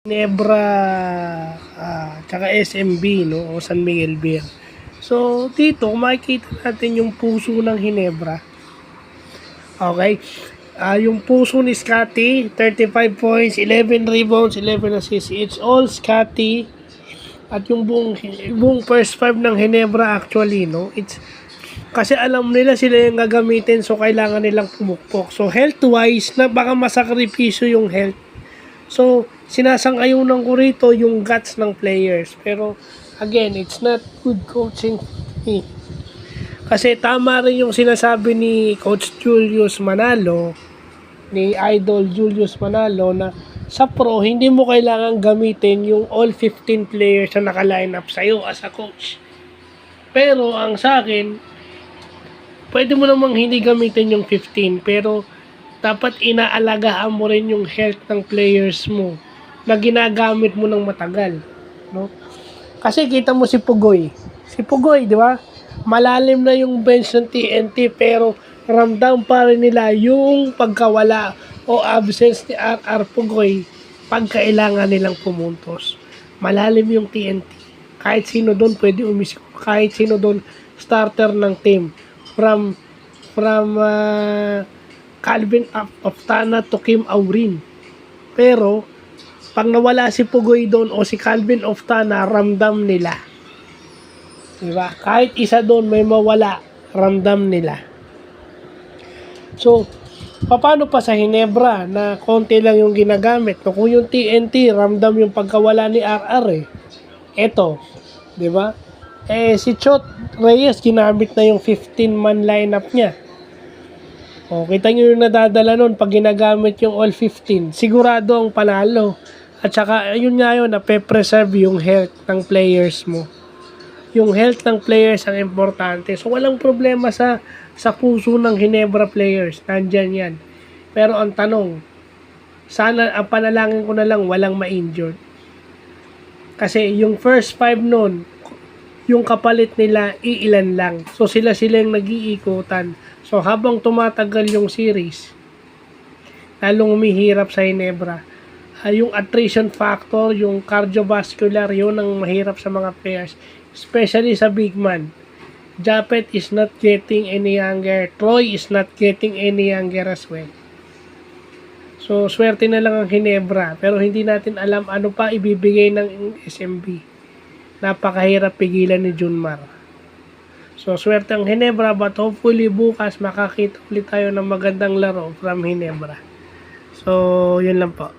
Ginebra, tsaka SMB, no, o San Miguel Beer. So, dito, makikita natin yung puso ng Ginebra. Okay? Yung puso ni Scotty, 35 points, 11 rebounds, 11 assists. It's all Scotty. At yung buong first five ng Ginebra actually, no, it's kasi alam nila sila yung gagamitin, so kailangan nilang pumukpok. So, health-wise, na baka masakripisyo yung health. So, sinasang-ayunan ko rito yung guts ng players. Pero, again, it's not good coaching for me. Kasi tama rin yung sinasabi ni Coach Julius Manalo, ni Idol Julius Manalo, na sa pro, hindi mo kailangan gamitin yung all 15 players na naka-line up sa'yo as a coach. Pero, ang sa akin, pwede mo namang hindi gamitin yung 15, pero dapat inaalagaan mo rin yung health ng players mo na ginagamit mo ng matagal, no? Kasi kita mo si Pugoy, di ba? Malalim na yung bench ng TNT, pero ramdam pa rin nila yung pagkawala o absence ni RR Pugoy pag kailangan nilang pumuntos. Malalim yung TNT. Kahit sino doon pwede umisip, kahit sino doon starter ng team. From Calvin Oftana to Kim Aurin. Pero, pag nawala si Pugoy doon o si Calvin Oftana, ramdam nila. Diba? Kahit isa doon may mawala, ramdam nila. So, paano pa sa Ginebra na konti lang yung ginagamit? No, kung yung TNT, ramdam yung pagkawala ni RR eh. Eto, diba? Si Chot Reyes, ginamit na yung 15-man lineup niya. O, kita nyo yung nadadala nun pag ginagamit yung all 15. Sigurado ang panalo. At saka, yun nga yun, nape-preserve yung health ng players mo. Yung health ng players ang importante. So, walang problema sa puso ng Ginebra players. Nandyan yan. Pero ang tanong, sana, ang panalangin ko na lang, walang ma-injured. Kasi yung first 5 nun, yung kapalit nila, iilan lang. So, sila yung nag-iikutan. So, habang tumatagal yung series, lalong umihirap sa Ginebra. Yung attrition factor, yung cardiovascular, yun ang mahirap sa mga players. Especially sa big man. Japet is not getting any younger. Troy is not getting any younger as well. So, swerte na lang ang Ginebra. Pero hindi natin alam ano pa ibibigay ng SMB. Napakahirap pigilan ni Junmar. So, swerte ang Ginebra, but hopefully bukas makakita ulit tayo ng magandang laro from Ginebra. So, yun lang po.